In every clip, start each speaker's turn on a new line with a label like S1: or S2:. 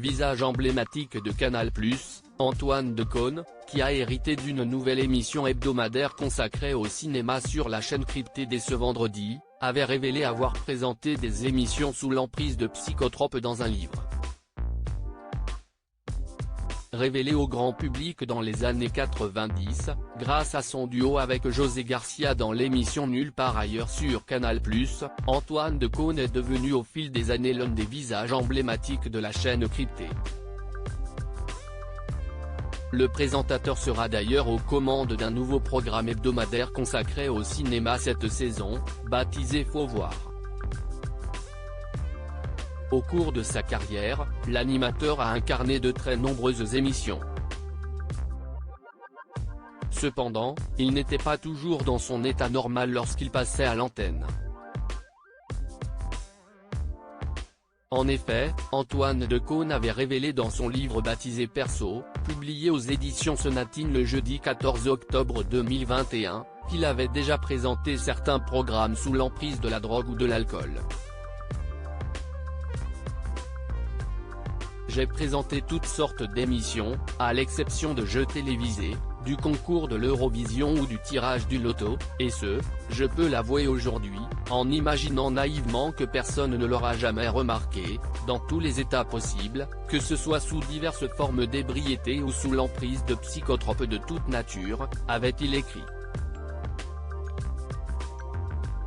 S1: visage emblématique de Canal+, Antoine Decaune, qui a hérité d'une nouvelle émission hebdomadaire consacrée au cinéma sur la chaîne cryptée dès ce vendredi, avait révélé avoir présenté des émissions sous l'emprise de psychotropes dans un livre. Révélé au grand public dans les années 90, grâce à son duo avec José Garcia dans l'émission Nulle part ailleurs sur Canal+, Antoine Decaune est devenu au fil des années l'un des visages emblématiques de la chaîne cryptée. Le présentateur sera d'ailleurs aux commandes d'un nouveau programme hebdomadaire consacré au cinéma cette saison, baptisé Faut voir. Au cours de sa carrière, l'animateur a incarné de très nombreuses émissions. Cependant, il n'était pas toujours dans son état normal lorsqu'il passait à l'antenne. En effet, Antoine Decaune avait révélé dans son livre baptisé Perso, publié aux éditions Sonatine le jeudi 14 octobre 2021, qu'il avait déjà présenté certains programmes sous l'emprise de la drogue ou de l'alcool. J'ai présenté toutes sortes d'émissions, à l'exception de jeux télévisés, du concours de l'Eurovision ou du tirage du loto, et ce, je peux l'avouer aujourd'hui, en imaginant naïvement que personne ne l'aura jamais remarqué, dans tous les états possibles, que ce soit sous diverses formes d'ébriété ou sous l'emprise de psychotropes de toute nature, avait-il écrit.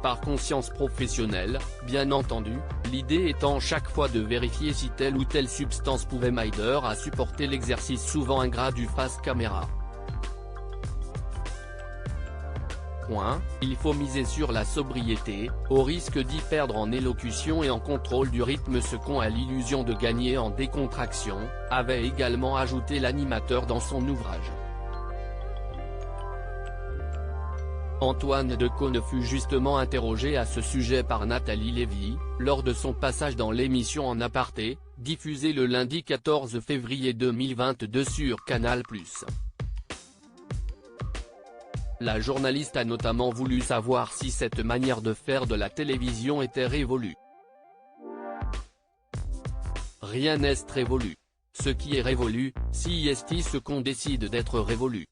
S1: Par conscience professionnelle, bien entendu, l'idée étant chaque fois de vérifier si telle ou telle substance pouvait m'aider à supporter l'exercice souvent ingrat du face caméra. Il faut miser sur la sobriété, au risque d'y perdre en élocution et en contrôle du rythme, ce qu'on a l'illusion de gagner en décontraction, avait également ajouté l'animateur dans son ouvrage. Antoine Decaune fut justement interrogé à ce sujet par Nathalie Lévy, lors de son passage dans l'émission En aparté, diffusée le lundi 14 février 2022 sur Canal+. La journaliste a notamment voulu savoir si cette manière de faire de la télévision était révolue. Rien n'est révolu. Ce qui est révolu, si est ce qu'on décide d'être révolu.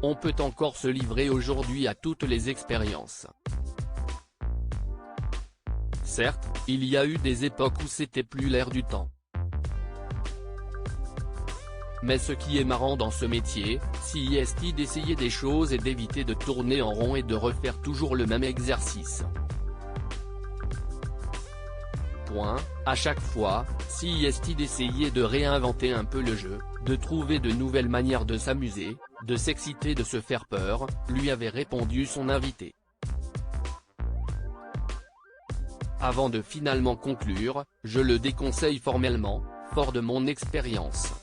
S1: On peut encore se livrer aujourd'hui à toutes les expériences. Certes, il y a eu des époques où c'était plus l'air du temps. Mais ce qui est marrant dans ce métier, c'est d'essayer des choses et d'éviter de tourner en rond et de refaire toujours le même exercice. À chaque fois, c'est d'essayer de réinventer un peu le jeu, de trouver de nouvelles manières de s'amuser, de s'exciter, de se faire peur, lui avait répondu son invité. Avant de finalement conclure, je le déconseille formellement, fort de mon expérience.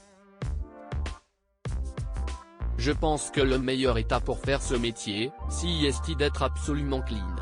S1: Je pense que le meilleur état pour faire ce métier, c'est d'être absolument clean.